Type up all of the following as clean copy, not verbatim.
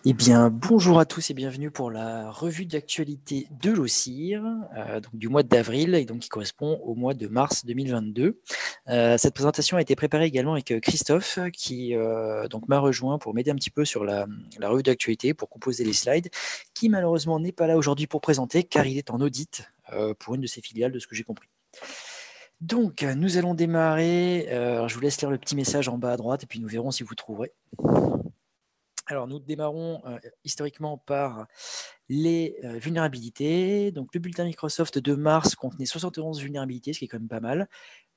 Eh bien, bonjour à tous et bienvenue pour la revue d'actualité de l'OCIR, donc du mois d'avril et donc qui correspond au mois de mars 2022. Cette présentation a été préparée également avec Christophe qui donc m'a rejoint pour m'aider un petit peu sur la revue d'actualité, pour composer les slides, qui malheureusement n'est pas là aujourd'hui pour présenter car il est en audit pour une de ses filiales, de ce que j'ai compris. Donc, nous allons démarrer. Je vous laisse lire le petit message en bas à droite et puis nous verrons si vous trouverez. Alors, nous démarrons historiquement par les vulnérabilités. Donc, le bulletin Microsoft de mars contenait 71 vulnérabilités, ce qui est quand même pas mal.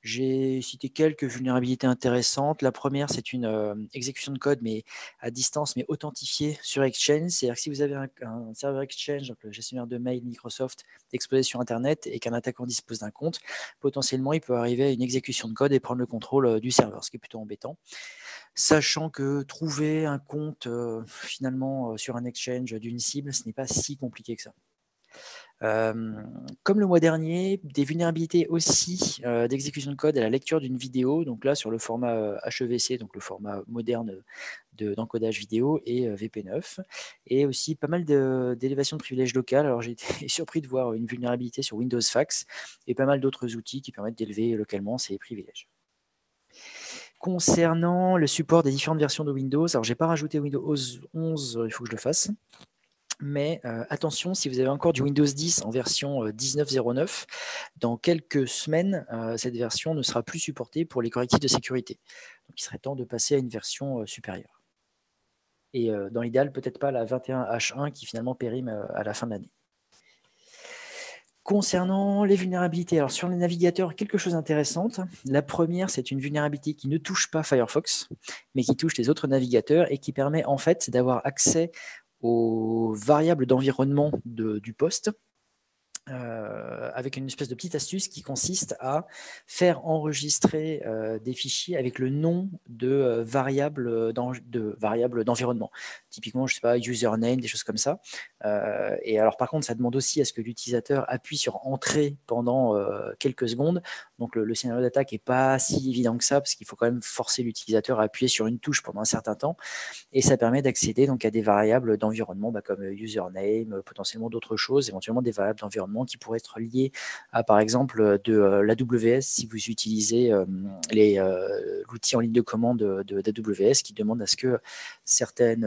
J'ai cité quelques vulnérabilités intéressantes. La première, c'est une exécution de code, mais à distance, mais authentifiée sur Exchange. C'est-à-dire que si vous avez un serveur Exchange, donc le gestionnaire de mail Microsoft, exposé sur Internet et qu'un attaquant dispose d'un compte, potentiellement, il peut arriver à une exécution de code et prendre le contrôle du serveur, ce qui est plutôt embêtant. Sachant que trouver un compte finalement sur un exchange d'une cible, ce n'est pas si compliqué que ça. Comme le mois dernier, des vulnérabilités aussi d'exécution de code à la lecture d'une vidéo, donc là sur le format HEVC, donc le format moderne d'encodage vidéo, et VP9, et aussi pas mal d'élévation de privilèges locales. Alors j'ai été surpris de voir une vulnérabilité sur Windows Fax et pas mal d'autres outils qui permettent d'élever localement ces privilèges. Concernant le support des différentes versions de Windows, alors j'ai pas rajouté Windows 11, il faut que je le fasse. Mais attention, si vous avez encore du Windows 10 en version 19.09, dans quelques semaines, cette version ne sera plus supportée pour les correctifs de sécurité. Donc il serait temps de passer à une version supérieure. Et dans l'idéal, peut-être pas la 21H1 qui finalement périme à la fin de l'année. Concernant les vulnérabilités, alors sur les navigateurs, quelque chose d'intéressant. La première, c'est une vulnérabilité qui ne touche pas Firefox, mais qui touche les autres navigateurs et qui permet en fait d'avoir accès aux variables d'environnement du poste, avec une espèce de petite astuce qui consiste à faire enregistrer des fichiers avec le nom de variables d'environnement. Typiquement, je sais pas, username, des choses comme ça. Et alors, par contre, ça demande aussi à ce que l'utilisateur appuie sur Entrée pendant quelques secondes. Donc, le scénario d'attaque n'est pas si évident que ça, parce qu'il faut quand même forcer l'utilisateur à appuyer sur une touche pendant un certain temps. Et ça permet d'accéder donc à des variables d'environnement comme username, potentiellement d'autres choses, éventuellement des variables d'environnement qui pourraient être liées à, par exemple, de l'AWS si vous utilisez l'outil en ligne de commande d'AWS qui demande à ce que certaines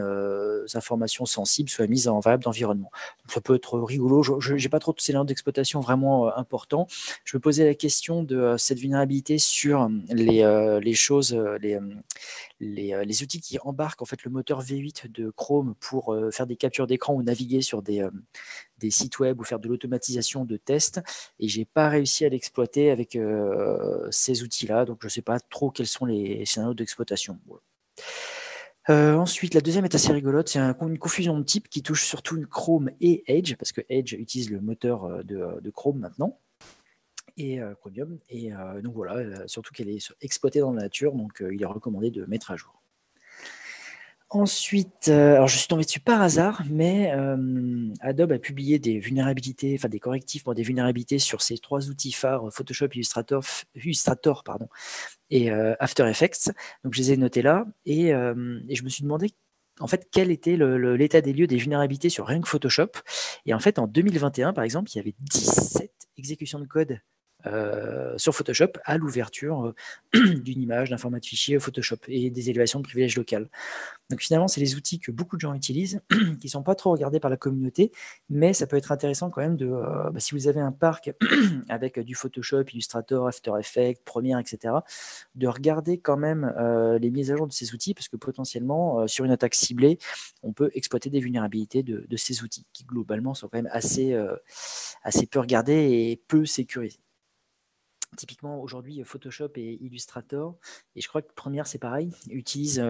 informations sensibles soient mises en variable d'environnement. Donc, ça peut être rigolo. Je n'ai pas trop de scénarios d'exploitation vraiment importants. Je me posais la question de cette vulnérabilité sur les choses, les outils qui embarquent en fait le moteur V8 de Chrome pour faire des captures d'écran ou naviguer sur des sites web ou faire de l'automatisation de tests. Et j'ai pas réussi à l'exploiter avec ces outils-là, donc je ne sais pas trop quels sont les scénarios d'exploitation. Ensuite, la deuxième est assez rigolote, c'est une confusion de type qui touche surtout Chrome et Edge, parce que Edge utilise le moteur de Chrome maintenant, et Chromium, et donc voilà, surtout qu'elle est exploitée dans la nature, donc il est recommandé de mettre à jour. Ensuite, alors je suis tombé dessus par hasard, mais Adobe a publié des vulnérabilités, enfin des correctifs pour des vulnérabilités sur ces trois outils phares, Photoshop, Illustrator et After Effects. Donc je les ai notés là, et je me suis demandé en fait quel était l'état des lieux des vulnérabilités sur rien que Photoshop. Et en fait, en 2021, par exemple, il y avait 17 exécutions de code sur Photoshop à l'ouverture d'une image, d'un format de fichier Photoshop et des élévations de privilèges locales. Donc finalement, c'est les outils que beaucoup de gens utilisent, qui ne sont pas trop regardés par la communauté, mais ça peut être intéressant quand même si vous avez un parc avec du Photoshop, Illustrator, After Effects, Premiere, etc., de regarder quand même les mises à jour de ces outils, parce que potentiellement, sur une attaque ciblée, on peut exploiter des vulnérabilités de ces outils, qui globalement sont quand même assez peu regardés et peu sécurisés. Typiquement, aujourd'hui, Photoshop et Illustrator, et je crois que Premiere, c'est pareil, utilisent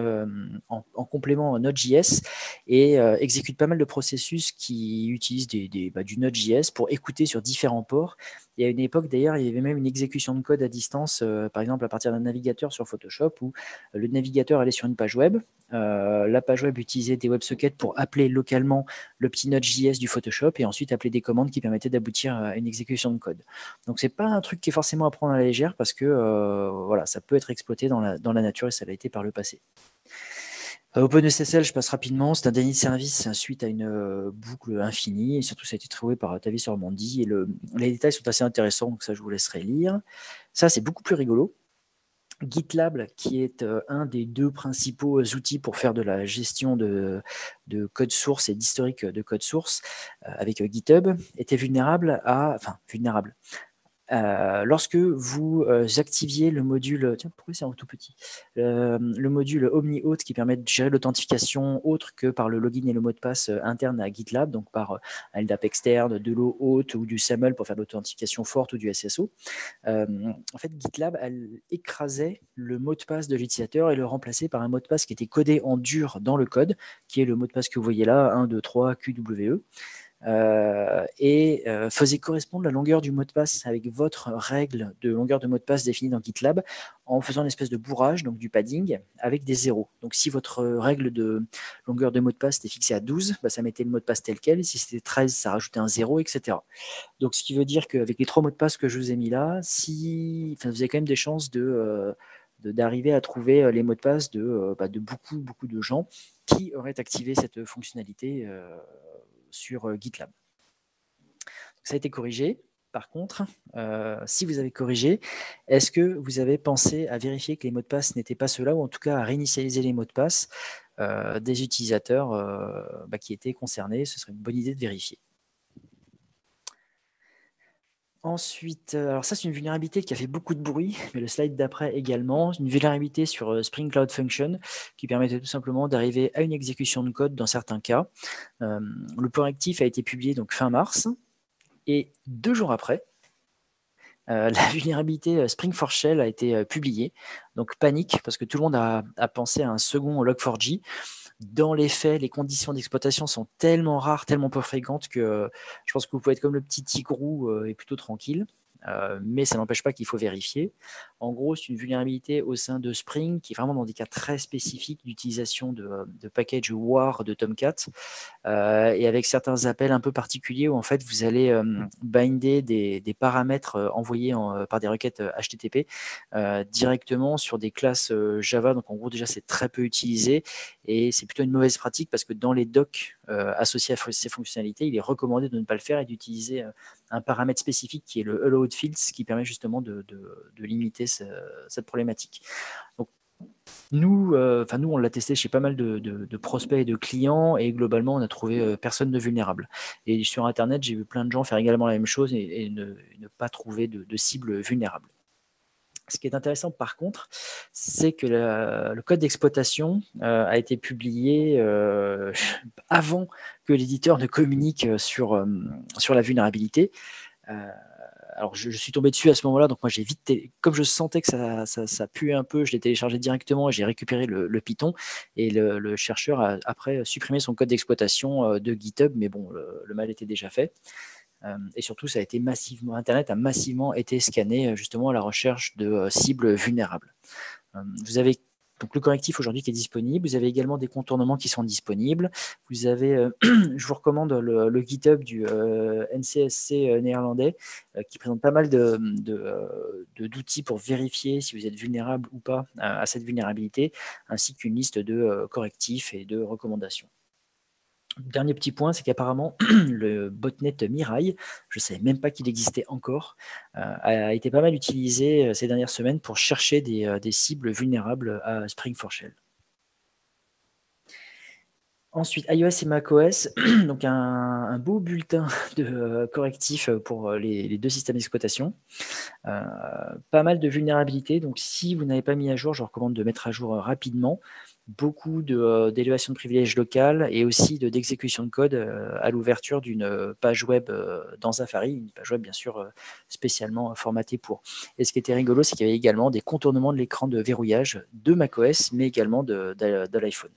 en complément Node.js et exécutent pas mal de processus qui utilisent du Node.js pour écouter sur différents ports Et à une époque, d'ailleurs, il y avait même une exécution de code à distance, par exemple à partir d'un navigateur sur Photoshop, où le navigateur allait sur une page web. La page web utilisait des WebSockets pour appeler localement le petit Node.js du Photoshop et ensuite appeler des commandes qui permettaient d'aboutir à une exécution de code. Donc c'est pas un truc qui est forcément à prendre à la légère parce que voilà, ça peut être exploité dans la nature et ça l'a été par le passé. OpenSSL, je passe rapidement, c'est un déni de service suite à une boucle infinie, et surtout ça a été trouvé par Tavis Ormandy, et les détails sont assez intéressants, donc ça je vous laisserai lire. Ça c'est beaucoup plus rigolo. GitLab, qui est un des deux principaux outils pour faire de la gestion de code source et d'historique de code source avec GitHub, était vulnérable. Lorsque vous activiez le module, tiens, pourquoi c'est en tout petit, le module OmniAuth qui permet de gérer l'authentification autre que par le login et le mot de passe interne à GitLab, donc par un LDAP externe, de l'OAuth ou du SAML pour faire de l'authentification forte ou du SSO. En fait, GitLab, elle écrasait le mot de passe de l'utilisateur et le remplaçait par un mot de passe qui était codé en dur dans le code, qui est le mot de passe que vous voyez là, 1, 2, 3, QWE. Faisait correspondre la longueur du mot de passe avec votre règle de longueur de mot de passe définie dans GitLab en faisant une espèce de bourrage, donc du padding, avec des zéros. Donc si votre règle de longueur de mot de passe était fixée à 12, bah, ça mettait le mot de passe tel quel. Si c'était 13, ça rajoutait un 0, etc. Donc ce qui veut dire qu'avec les 3 mots de passe que je vous ai mis là, vous avez quand même des chances d'arriver à trouver les mots de passe de beaucoup de gens qui auraient activé cette fonctionnalité sur GitLab. Ça a été corrigé. Par contre, si vous avez corrigé, est-ce que vous avez pensé à vérifier que les mots de passe n'étaient pas ceux-là, ou en tout cas à réinitialiser les mots de passe des utilisateurs qui étaient concernés? Ce serait une bonne idée de vérifier. Ensuite, alors ça c'est une vulnérabilité qui a fait beaucoup de bruit, mais le slide d'après également, une vulnérabilité sur Spring Cloud Function qui permettait tout simplement d'arriver à une exécution de code dans certains cas. Le correctif a été publié donc fin mars, et 2 jours après, la vulnérabilité Spring4Shell a été publiée. Donc panique, parce que tout le monde a pensé à un second Log4j. Dans les faits, les conditions d'exploitation sont tellement rares, tellement peu fréquentes que je pense que vous pouvez être comme le petit tigrou et plutôt tranquille. Mais ça n'empêche pas qu'il faut vérifier. En gros, c'est une vulnérabilité au sein de Spring qui est vraiment dans des cas très spécifiques d'utilisation de package war de Tomcat et avec certains appels un peu particuliers où en fait vous allez binder des paramètres envoyés par des requêtes HTTP directement sur des classes Java. Donc en gros déjà c'est très peu utilisé et c'est plutôt une mauvaise pratique parce que dans les docs associés à ces fonctionnalités, il est recommandé de ne pas le faire et d'utiliser un paramètre spécifique qui est le allowed fields qui permet justement de limiter cette problématique. Donc, nous, on l'a testé chez pas mal de prospects et de clients et globalement, on a trouvé personne de vulnérable. Et sur Internet, j'ai vu plein de gens faire également la même chose et ne pas trouver de cible vulnérable. Ce qui est intéressant par contre, c'est que le code d'exploitation a été publié avant que l'éditeur ne communique sur la vulnérabilité. Alors je suis tombé dessus à ce moment-là, donc moi j'ai vite, comme je sentais que ça puait un peu, je l'ai téléchargé directement et j'ai récupéré le Python, et le chercheur a après supprimé son code d'exploitation de GitHub, mais bon, le mal était déjà fait. Et surtout, Internet a massivement été scanné justement à la recherche de cibles vulnérables. Vous avez donc le correctif aujourd'hui qui est disponible. Vous avez également des contournements qui sont disponibles. Vous avez, je vous recommande le GitHub du NCSC néerlandais qui présente pas mal d'outils pour vérifier si vous êtes vulnérable ou pas à cette vulnérabilité, ainsi qu'une liste de correctifs et de recommandations. Dernier petit point, c'est qu'apparemment, le botnet Mirai, je ne savais même pas qu'il existait encore, a été pas mal utilisé ces dernières semaines pour chercher des cibles vulnérables à Spring4Shell. Ensuite, iOS et macOS, donc un beau bulletin de correctifs pour les deux systèmes d'exploitation. Pas mal de vulnérabilités, donc si vous n'avez pas mis à jour, je vous recommande de mettre à jour rapidement. Beaucoup d'élévation de privilèges locales et aussi d'exécution de code à l'ouverture d'une page web dans Safari, une page web bien sûr spécialement formatée pour. Et ce qui était rigolo, c'est qu'il y avait également des contournements de l'écran de verrouillage de macOS, mais également de l'iPhone.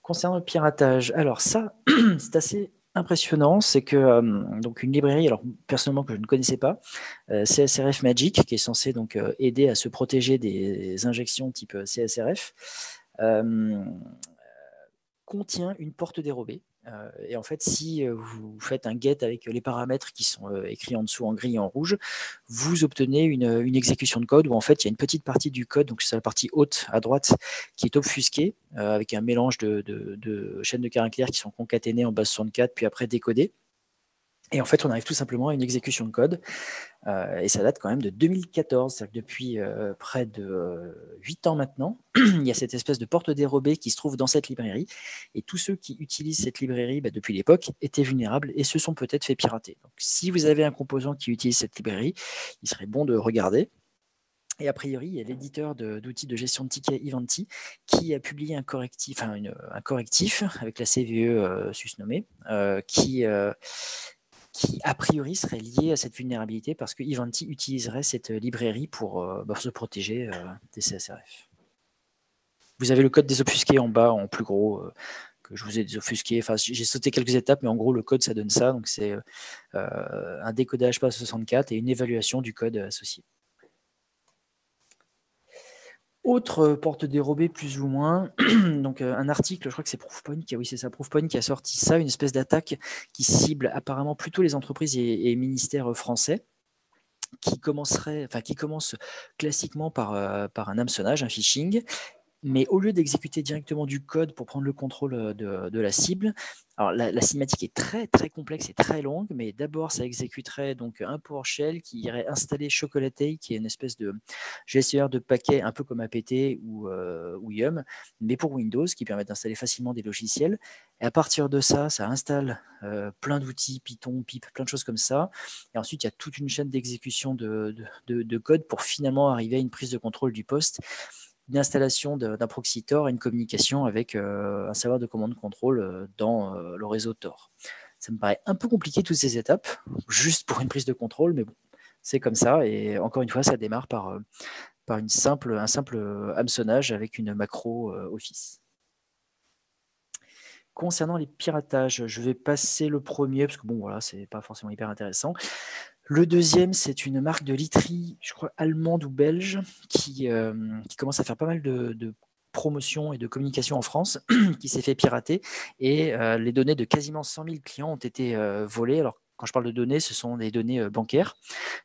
Concernant le piratage, alors ça, c'est assez impressionnant, c'est que donc une librairie, alors personnellement que je ne connaissais pas, CSRF Magic, qui est censé donc aider à se protéger des injections type CSRF, contient une porte dérobée. Et en fait, si vous faites un get avec les paramètres qui sont écrits en dessous en gris et en rouge, vous obtenez une exécution de code où en fait il y a une petite partie du code, donc c'est la partie haute à droite, qui est obfusquée avec un mélange de chaînes de caractères qui sont concaténées en base 64 puis après décodées. Et en fait, on arrive tout simplement à une exécution de code. Et ça date quand même de 2014, c'est-à-dire que depuis près de 8 ans maintenant, il y a cette espèce de porte dérobée qui se trouve dans cette librairie. Et tous ceux qui utilisent cette librairie depuis l'époque étaient vulnérables et se sont peut-être fait pirater. Donc si vous avez un composant qui utilise cette librairie, il serait bon de regarder. Et a priori, il y a l'éditeur d'outils de gestion de tickets Ivanti qui a publié un correctif avec la CVE susnommée, qui a priori serait lié à cette vulnérabilité parce que Ivanti utiliserait cette librairie pour se protéger des CSRF. Vous avez le code désobfusqué en bas en plus gros que je vous ai désobfusqué. Enfin, j'ai sauté quelques étapes, mais en gros, le code, ça donne ça. Donc, c'est un décodage base64 et une évaluation du code associé. Autre porte dérobée plus ou moins, donc un article, je crois que c'est Proofpoint, Proofpoint qui a sorti ça, une espèce d'attaque qui cible apparemment plutôt les entreprises et ministères français, qui commence classiquement par un hameçonnage, un phishing, mais au lieu d'exécuter directement du code pour prendre le contrôle de la cible, alors la cinématique est très très complexe et très longue, mais d'abord ça exécuterait donc un PowerShell qui irait installer Chocolatey, qui est une espèce de gestionnaire de paquets un peu comme APT ou Yum, mais pour Windows, qui permet d'installer facilement des logiciels. Et à partir de ça, ça installe plein d'outils, Python, pip, plein de choses comme ça. Et ensuite, il y a toute une chaîne d'exécution de code pour finalement arriver à une prise de contrôle du poste, une installation d'un proxy Tor et une communication avec un serveur de commande contrôle dans le réseau Tor. Ça me paraît un peu compliqué toutes ces étapes, juste pour une prise de contrôle, mais bon, c'est comme ça. Et encore une fois, ça démarre par un simple hameçonnage avec une macro Office. Concernant les piratages, je vais passer le premier, parce que bon, voilà, c'est pas forcément hyper intéressant. Le deuxième, c'est une marque de literie, je crois allemande ou belge, qui commence à faire pas mal de promotion et de communication en France, qui s'est fait pirater. Et les données de quasiment 100 000 clients ont été volées. Alors, quand je parle de données, ce sont des données bancaires,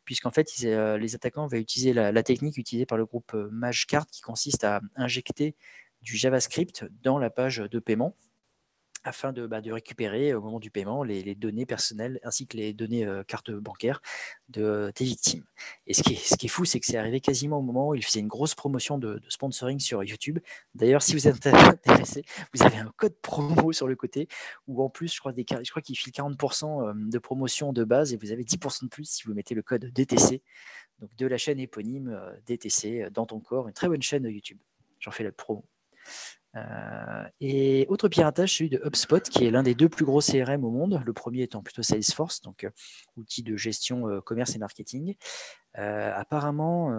puisqu'en fait, les attaquants avaient utilisé la technique utilisée par le groupe Magecart, qui consiste à injecter du JavaScript dans la page de paiement, afin de récupérer au moment du paiement les données personnelles ainsi que les données carte bancaire de tes victimes. Et ce qui est fou, c'est que c'est arrivé quasiment au moment où il faisait une grosse promotion de sponsoring sur YouTube. D'ailleurs, si vous êtes intéressé, vous avez un code promo sur le côté où en plus, je crois qu'il file 40% de promotion de base et vous avez 10% de plus si vous mettez le code DTC, donc de la chaîne éponyme DTC dans ton corps, une très bonne chaîne YouTube. J'en fais la promo. Et autre piratage, celui de HubSpot, qui est l'un des deux plus gros CRM au monde, le premier étant plutôt Salesforce, donc outil de gestion commerce et marketing. Apparemment,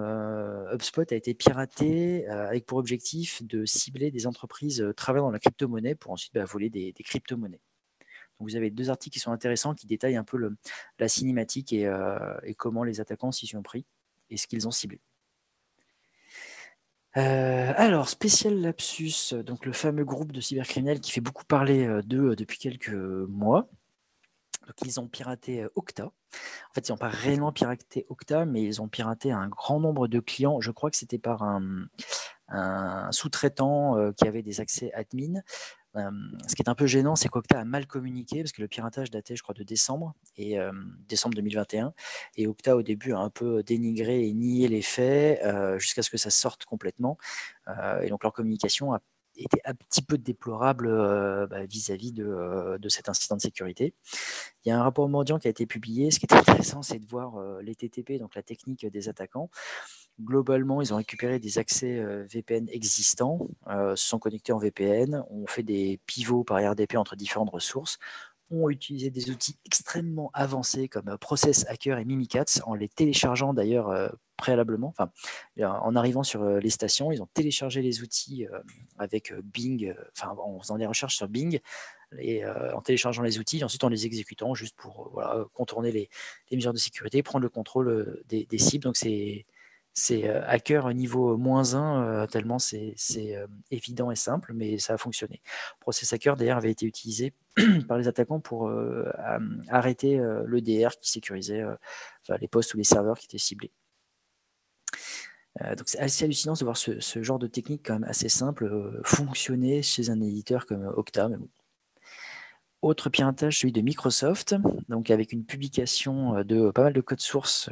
HubSpot a été piraté avec pour objectif de cibler des entreprises travaillant dans la crypto-monnaie pour ensuite voler des crypto-monnaies. Donc vous avez deux articles qui sont intéressants, qui détaillent un peu la cinématique et comment les attaquants s'y sont pris et ce qu'ils ont ciblé. Alors, Spécial Lapsus, donc le fameux groupe de cybercriminels qui fait beaucoup parler d'eux depuis quelques mois. Donc, ils ont piraté Okta. En fait, ils n'ont pas réellement piraté Okta, mais ils ont piraté un grand nombre de clients. Je crois que c'était par un sous-traitant qui avait des accès admin. Ce qui est un peu gênant, c'est qu'Okta a mal communiqué parce que le piratage datait, je crois, de décembre, décembre 2021. Et Okta, au début, a un peu dénigré et nié les faits jusqu'à ce que ça sorte complètement. Et donc, leur communication a été un petit peu déplorable vis-à-vis de cet incident de sécurité. Il y a un rapport Mordian qui a été publié. Ce qui est intéressant, c'est de voir les TTP, donc la technique des attaquants. Globalement, ils ont récupéré des accès VPN existants, se sont connectés en VPN, ont fait des pivots par RDP entre différentes ressources, ont utilisé des outils extrêmement avancés comme Process Hacker et Mimikatz, en les téléchargeant d'ailleurs préalablement, enfin, en arrivant sur les stations, ils ont téléchargé les outils avec Bing, en faisant des recherches sur Bing, et en téléchargeant les outils, ensuite en les exécutant, juste pour contourner les mesures de sécurité, prendre le contrôle des cibles. Donc c'est hacker niveau -1, tellement c'est évident et simple, mais ça a fonctionné. Process Hacker, d'ailleurs, avait été utilisé par les attaquants pour arrêter l'EDR qui sécurisait les postes ou les serveurs qui étaient ciblés. Donc c'est assez hallucinant de voir ce genre de technique quand même assez simple fonctionner chez un éditeur comme Okta. Mais bon. Autre piratage, celui de Microsoft, donc avec une publication de pas mal de codes sources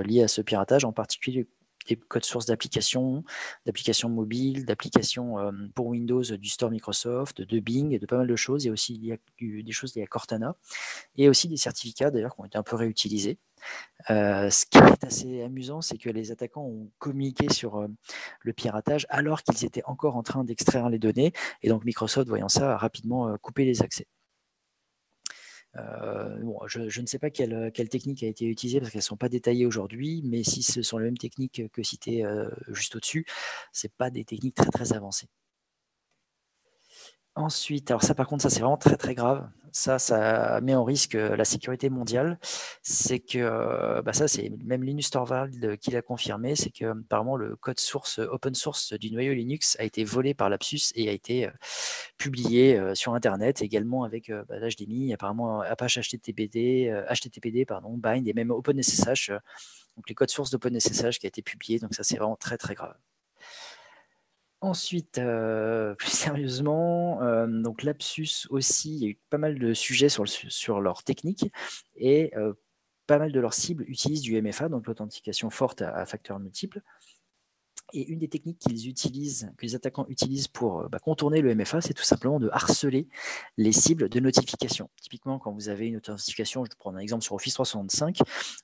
liés à ce piratage, en particulier des codes sources d'applications mobiles, d'applications pour Windows du store Microsoft, de Bing, de pas mal de choses. Il y a aussi des choses liées à Cortana, et aussi des certificats d'ailleurs qui ont été un peu réutilisés. Ce qui est assez amusant, c'est que les attaquants ont communiqué sur le piratage alors qu'ils étaient encore en train d'extraire les données, et donc Microsoft, voyant ça, a rapidement coupé les accès. Je ne sais pas quelle technique a été utilisée parce qu'elles ne sont pas détaillées aujourd'hui, mais si ce sont les mêmes techniques que citées juste au-dessus, ce n'est pas des techniques très très avancées. Ensuite, alors ça par contre, ça c'est vraiment très très grave. Ça met en risque la sécurité mondiale. C'est que, ça c'est même Linus Torvald qui l'a confirmé, c'est que apparemment le code source open source du noyau Linux a été volé par Lapsus et a été publié sur Internet, également avec l'HDMI, apparemment Apache HTTPD, Bind et même OpenSSH, donc les codes sources d'OpenSSH qui a été publié, donc ça c'est vraiment très très grave. Ensuite, plus sérieusement, donc Lapsus aussi, il y a eu pas mal de sujets sur leur technique, et pas mal de leurs cibles utilisent du MFA, donc l'authentification forte à facteurs multiples. Et une des techniques que les attaquants utilisent pour contourner le MFA, c'est tout simplement de harceler les cibles de notification. Typiquement, quand vous avez une authentification, je vais prendre un exemple sur Office 365,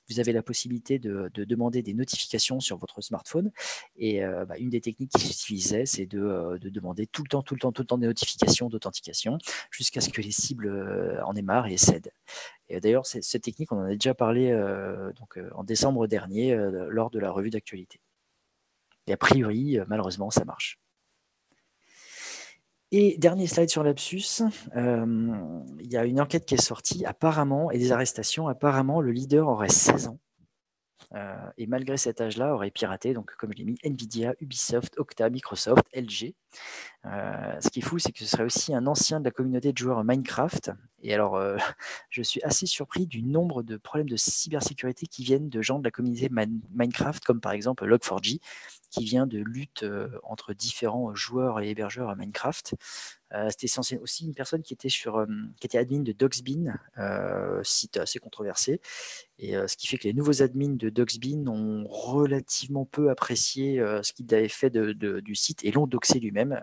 vous avez la possibilité de demander des notifications sur votre smartphone. Et une des techniques qu'ils utilisaient, c'est de demander tout le temps des notifications d'authentification, jusqu'à ce que les cibles en aient marre et cèdent. Et d'ailleurs, cette technique, on en a déjà parlé en décembre dernier lors de la revue d'actualité. Et a priori, malheureusement, ça marche. Et dernier slide sur Lapsus, il y a une enquête qui est sortie, apparemment, et des arrestations. Apparemment, le leader aurait 16 ans. Et malgré cet âge-là, aurait piraté, donc comme je l'ai mis, Nvidia, Ubisoft, Okta, Microsoft, LG. Ce qui est fou, c'est que ce serait aussi un ancien de la communauté de joueurs Minecraft. Et alors, je suis assez surpris du nombre de problèmes de cybersécurité qui viennent de gens de la communauté Minecraft, comme par exemple Log4j, qui vient de lutte entre différents joueurs et hébergeurs à Minecraft. C'était essentiellement aussi une personne qui était admin de Doxbin, site assez controversé. Et ce qui fait que les nouveaux admins de Doxbin ont relativement peu apprécié ce qu'il avait fait du site et l'ont doxé lui-même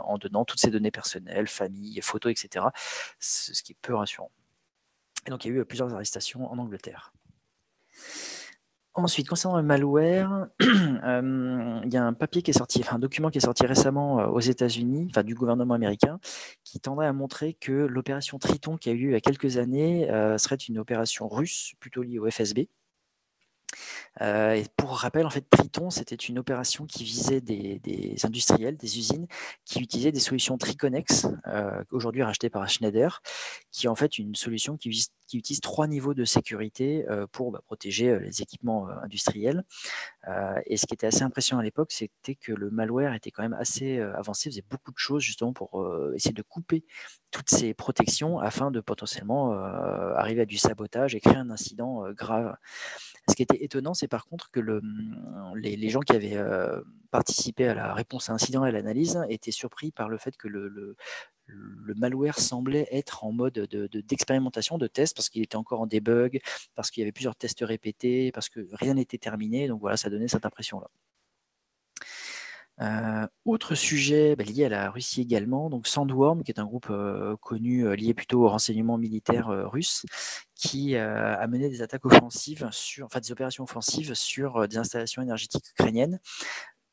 en donnant toutes ses données personnelles, famille, photos, etc. Ce qui est peu rassurant. Et donc il y a eu plusieurs arrestations en Angleterre. Ensuite, concernant le malware, il y a un papier qui est sorti, un document qui est sorti récemment aux États-Unis, du gouvernement américain, qui tendrait à montrer que l'opération Triton qui a eu lieu il y a quelques années serait une opération russe, plutôt liée au FSB. Et pour rappel, en fait, Triton, c'était une opération qui visait des industriels, des usines, qui utilisaient des solutions Triconex, aujourd'hui rachetées par Schneider, qui est en fait une solution qui utilise 3 niveaux de sécurité pour protéger les équipements industriels. Et ce qui était assez impressionnant à l'époque, c'était que le malware était quand même assez avancé, faisait beaucoup de choses justement pour essayer de couper toutes ces protections afin de potentiellement arriver à du sabotage et créer un incident grave. Ce qui était étonnant, c'est par contre que les gens qui avaient participé à la réponse à incident et à l'analyse étaient surpris par le fait que le malware semblait être en mode d'expérimentation, de test, parce qu'il était encore en debug, parce qu'il y avait plusieurs tests répétés, parce que rien n'était terminé. Donc voilà, ça donnait cette impression-là. Autre sujet lié à la Russie également, donc Sandworm, qui est un groupe connu lié plutôt au renseignement militaire russe, qui a mené des attaques offensives des opérations offensives sur des installations énergétiques ukrainiennes,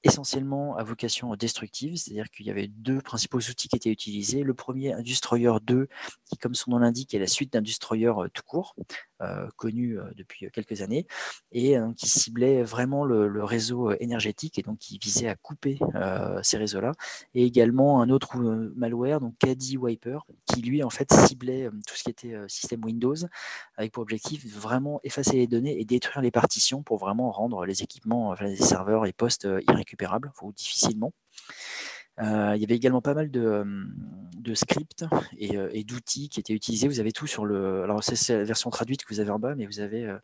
essentiellement à vocation destructive, c'est-à-dire qu'il y avait 2 principaux outils qui étaient utilisés. Le premier, un destroyer 2, qui, comme son nom l'indique, est la suite d'un destroyer tout court, connu depuis quelques années, et qui ciblait vraiment le réseau énergétique, et donc qui visait à couper ces réseaux-là. Et également un autre malware, donc Caddy Wiper, qui lui en fait ciblait tout ce qui était système Windows, avec pour objectif de vraiment effacer les données et détruire les partitions pour vraiment rendre les équipements, les serveurs et postes irrécupérables ou difficilement. Il y avait également pas mal de scripts et d'outils qui étaient utilisés. Vous avez tout sur le. Alors, c'est la version traduite que vous avez en bas, mais vous avez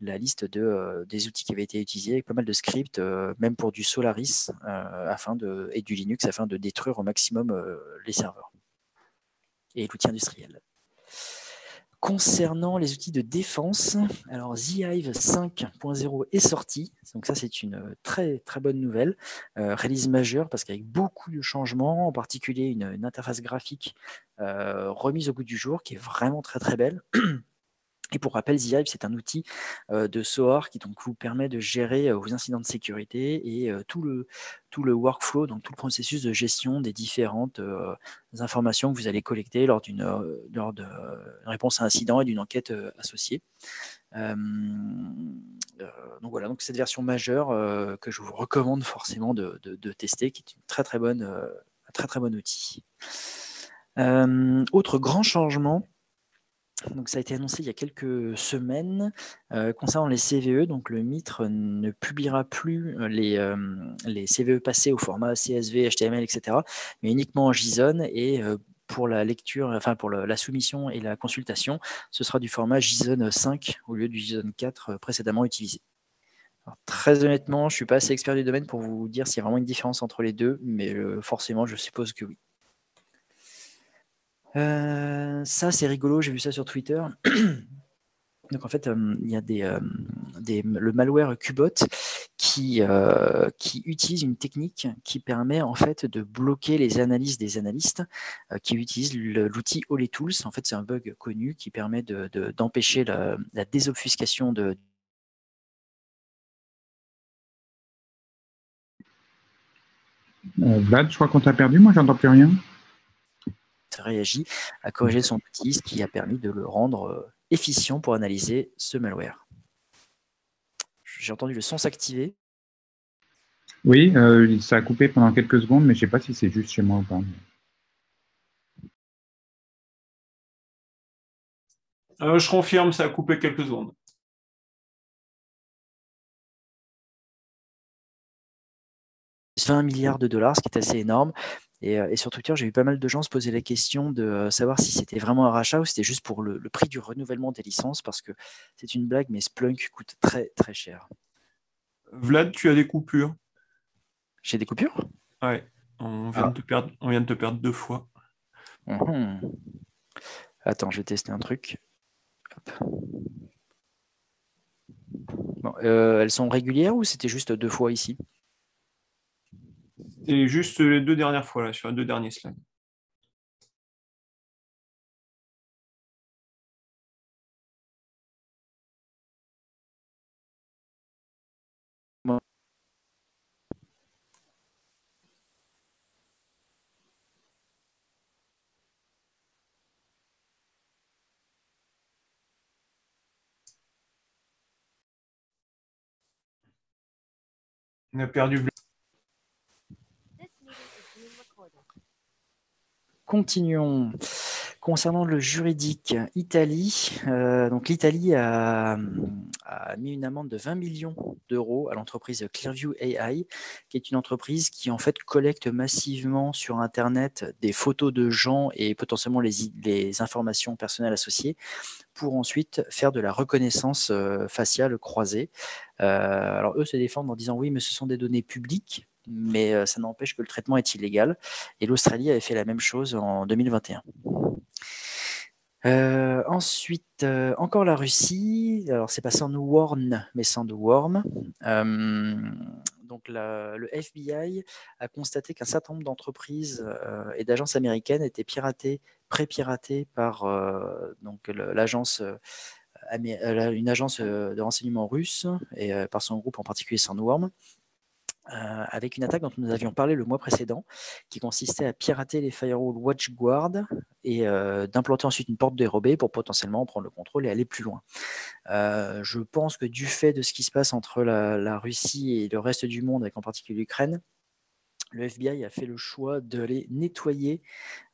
la liste des outils qui avaient été utilisés, avec pas mal de scripts, même pour du Solaris et du Linux, afin de détruire au maximum les serveurs et l'outil industriel. Concernant les outils de défense, alors The Hive 5.0 est sorti, donc ça c'est une très très bonne nouvelle, release majeure, parce qu'avec beaucoup de changements, en particulier une interface graphique remise au goût du jour, qui est vraiment très très belle. Et pour rappel, The Hive, c'est un outil de SOAR qui donc vous permet de gérer vos incidents de sécurité et tout le workflow, donc tout le processus de gestion des différentes informations que vous allez collecter lors d'une réponse à un incident et d'une enquête associée. Donc voilà, donc cette version majeure que je vous recommande forcément de tester, qui est une très très bonne, un très très bon outil. Autre grand changement. Donc ça a été annoncé il y a quelques semaines concernant les CVE. Donc le MITRE ne publiera plus les CVE passés au format CSV, HTML, etc., mais uniquement en JSON, et pour la lecture, enfin pour la soumission et la consultation, ce sera du format JSON 5 au lieu du JSON 4 précédemment utilisé. Alors, très honnêtement, je ne suis pas assez expert du domaine pour vous dire s'il y a vraiment une différence entre les deux, mais forcément, je suppose que oui. Ça, c'est rigolo, j'ai vu ça sur Twitter. Donc en fait, il y a le malware Qbot qui utilise une technique qui permet en fait de bloquer les analyses des analystes qui utilisent l'outil OleTools. En fait, c'est un bug connu qui permet d'empêcher la désobfuscation de. Vlad, je crois qu'on t'a perdu, moi j'entends plus rien. Réagit à corriger son outil, ce qui a permis de le rendre efficient pour analyser ce malware. J'ai entendu le son s'activer. Oui, ça a coupé pendant quelques secondes, mais je ne sais pas si c'est juste chez moi ou pas. Je confirme, ça a coupé quelques secondes. $20 milliards, ce qui est assez énorme. Et sur Twitter, j'ai eu pas mal de gens se poser la question de savoir si c'était vraiment un rachat ou c'était juste pour le prix du renouvellement des licences, parce que c'est une blague, mais Splunk coûte très très cher. Vlad, tu as des coupures. J'ai des coupures? Ouais, on vient de te perdre 2 fois. Attends, je vais tester un truc. Bon, elles sont régulières ou c'était juste 2 fois ici? C'est juste les 2 dernières fois, là, sur les 2 derniers slides. Bon. On a perdu. Continuons. Concernant le juridique, Italie, donc l'Italie a mis une amende de 20 millions d'euros à l'entreprise Clearview AI, qui est une entreprise qui en fait collecte massivement sur Internet des photos de gens et potentiellement les informations personnelles associées, pour ensuite faire de la reconnaissance faciale croisée. Alors eux se défendent en disant oui, mais ce sont des données publiques, mais ça n'empêche que le traitement est illégal. Et l'Australie avait fait la même chose en 2021. Ensuite, encore la Russie. Alors, c'est pas Sandworm, mais Sandworm. Donc, le FBI a constaté qu'un certain nombre d'entreprises et d'agences américaines étaient pré-piratées par l'agence, une agence de renseignement russe, et par son groupe en particulier Sandworm. avec une attaque dont nous avions parlé le mois précédent, qui consistait à pirater les firewalls WatchGuard et d'implanter ensuite une porte dérobée pour potentiellement prendre le contrôle et aller plus loin. Je pense que du fait de ce qui se passe entre la Russie et le reste du monde, avec en particulier l'Ukraine, le FBI a fait le choix de les nettoyer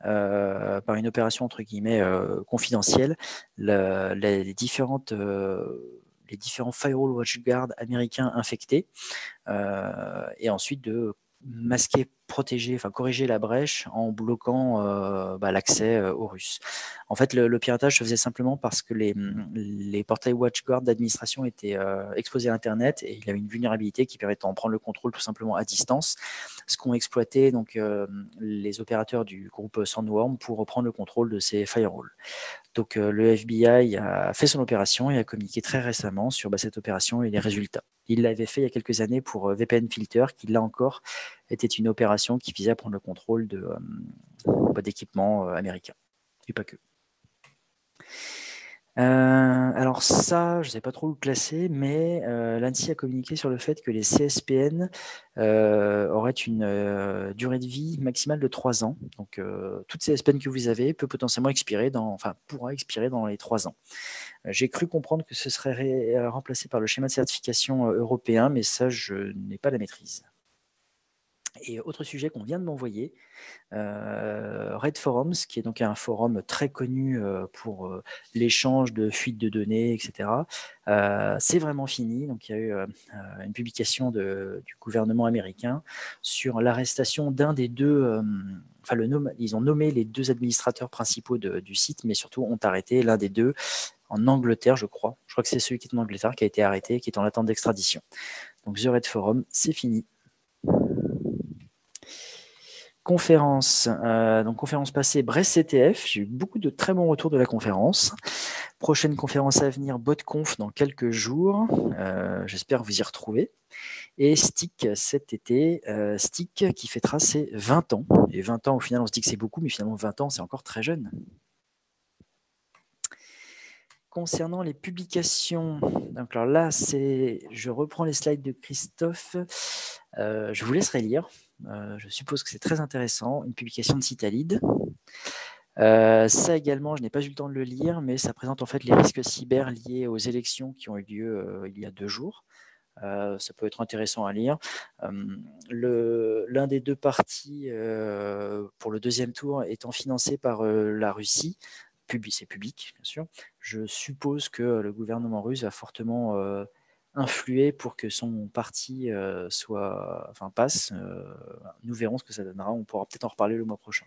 par une opération entre guillemets confidentielle les différents firewall WatchGuard américains infectés et ensuite de masquer, protéger, enfin corriger la brèche en bloquant l'accès aux Russes. En fait, le piratage se faisait simplement parce que les portails WatchGuard d'administration étaient exposés à Internet et il y avait une vulnérabilité qui permettait d'en prendre le contrôle tout simplement à distance, ce qu'ont exploité donc, les opérateurs du groupe Sandworm pour reprendre le contrôle de ces firewalls. Donc le FBI a fait son opération et a communiqué très récemment sur cette opération et les résultats. Il l'avait fait il y a quelques années pour VPN Filter, qui là encore était une opération qui visait à prendre le contrôle d'équipements américains, et pas que. Alors ça, je ne sais pas trop où le classer, mais l'ANSSI a communiqué sur le fait que les CSPN auraient une durée de vie maximale de 3 ans. Donc toute CSPN que vous avez peut potentiellement pourra expirer dans les 3 ans. J'ai cru comprendre que ce serait remplacé par le schéma de certification européen, mais ça, je n'ai pas la maîtrise. Et autre sujet qu'on vient de m'envoyer, Red Forums, qui est donc un forum très connu pour l'échange de fuites de données, etc. C'est vraiment fini. Donc, il y a eu une publication du gouvernement américain sur l'arrestation d'un des deux. Ils ont nommé les 2 administrateurs principaux du site, mais surtout ont arrêté l'un des 2 en Angleterre, je crois. Je crois que c'est celui qui est en Angleterre qui a été arrêté, qui est en attente d'extradition. Donc, The Red Forum, c'est fini. Conférence, donc conférence passée Brest CTF, j'ai eu beaucoup de très bons retours de la conférence. Prochaine conférence à venir, BotConf dans quelques jours, j'espère vous y retrouver. Et Stick cet été, Stick qui fêtera ses 20 ans. Et 20 ans au final on se dit que c'est beaucoup, mais finalement 20 ans c'est encore très jeune. Concernant les publications, donc alors là je reprends les slides de Christophe, je vous laisserai lire. Je suppose que c'est très intéressant, une publication de Citalid. Ça également, je n'ai pas eu le temps de le lire, mais ça présente en fait les risques cyber liés aux élections qui ont eu lieu il y a 2 jours. Ça peut être intéressant à lire. L'un des 2 partis pour le 2e tour étant financé par la Russie, c'est public bien sûr, je suppose que le gouvernement russe va fortement influer pour que son parti passe. Nous verrons ce que ça donnera. On pourra peut-être en reparler le mois prochain.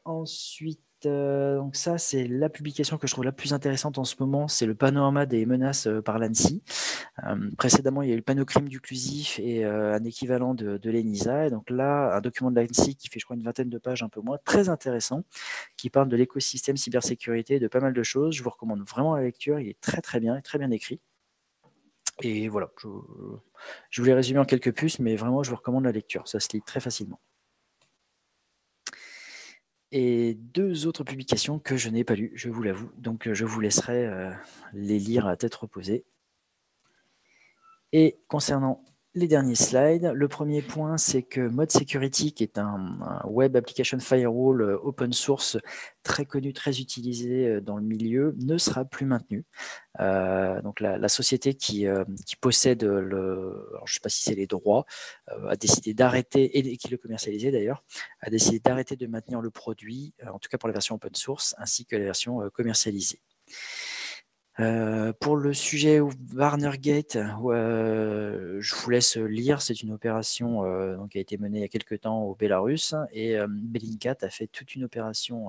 Ensuite, donc ça, c'est la publication que je trouve la plus intéressante en ce moment, c'est le panorama des menaces par l'ANSSI. Précédemment, il y a eu le Panocrime d'Occlusif et un équivalent de l'ENISA. Et donc là, un document de l'ANSSI qui fait, je crois, une vingtaine de pages, un peu moins, très intéressant, qui parle de l'écosystème cybersécurité, de pas mal de choses. Je vous recommande vraiment la lecture, il est très très bien écrit. Et voilà, je voulais résumer en quelques puces, mais vraiment, je vous recommande la lecture, ça se lit très facilement. Et 2 autres publications que je n'ai pas lues, je vous l'avoue. Donc, je vous laisserai les lire à tête reposée. Et concernant les derniers slides, le premier point, c'est que Mod Security, qui est un web application firewall open source très connu, très utilisé dans le milieu, ne sera plus maintenu. Donc la société qui possède alors je ne sais pas si c'est les droits, a décidé d'arrêter, et qui le commercialisait d'ailleurs, a décidé d'arrêter de maintenir le produit, en tout cas pour la version open source, ainsi que la version commercialisée. Pour le sujet Warnergate, je vous laisse lire. C'est une opération donc, qui a été menée il y a quelques temps au Bélarus, et Bellingcat a fait toute une opération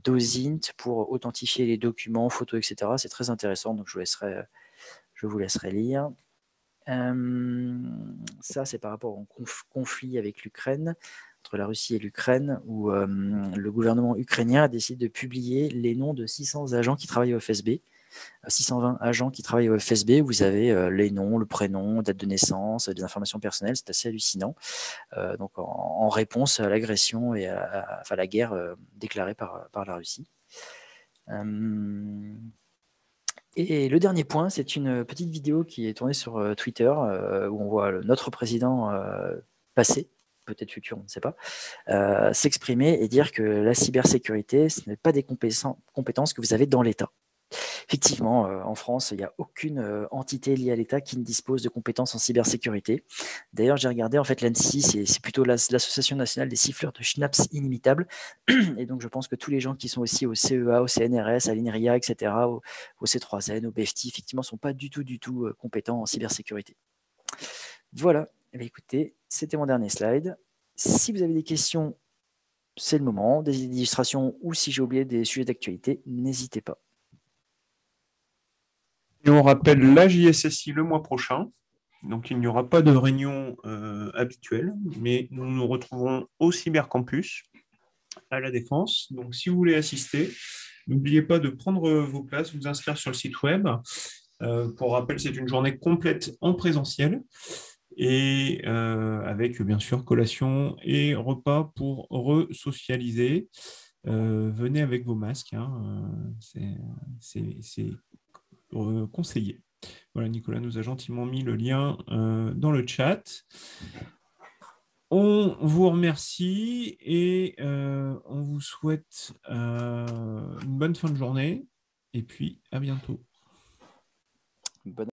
d'OSINT pour authentifier les documents, photos, etc. C'est très intéressant, donc je vous laisserai lire. Ça, c'est par rapport au conflit avec l'Ukraine, entre la Russie et l'Ukraine, où le gouvernement ukrainien a décidé de publier les noms de 600 agents qui travaillent au FSB. 620 agents qui travaillent au FSB, vous avez les noms, le prénom, date de naissance, des informations personnelles, c'est assez hallucinant. Donc en réponse à l'agression et à la guerre déclarée par la Russie. Et le dernier point, c'est une petite vidéo qui est tournée sur Twitter où on voit notre président passé, peut-être futur, on ne sait pas, s'exprimer et dire que la cybersécurité, ce n'est pas des compétences que vous avez dans l'État. Effectivement, en France, il n'y a aucune entité liée à l'État qui ne dispose de compétences en cybersécurité. D'ailleurs, j'ai regardé, en fait, l'ANSSI, c'est plutôt l'Association nationale des siffleurs de schnapps inimitables. Et donc, je pense que tous les gens qui sont aussi au CEA, au CNRS, à l'INRIA, etc., au C3N, au BEFTI, effectivement, ne sont pas du tout compétents en cybersécurité. Voilà. Eh bien, écoutez, c'était mon dernier slide. Si vous avez des questions, c'est le moment. Des illustrations ou si j'ai oublié des sujets d'actualité, n'hésitez pas. Et on rappelle la JSSI le mois prochain. Donc, il n'y aura pas de réunion habituelle, mais nous nous retrouverons au Cybercampus à La Défense. Donc, si vous voulez assister, n'oubliez pas de prendre vos places, vous inscrire sur le site web. Pour rappel, c'est une journée complète en présentiel et avec, bien sûr, collation et repas pour re-socialiser. Venez avec vos masques, hein, c'est conseillé. Voilà, Nicolas nous a gentiment mis le lien dans le chat. On vous remercie et on vous souhaite une bonne fin de journée et puis à bientôt. Bonne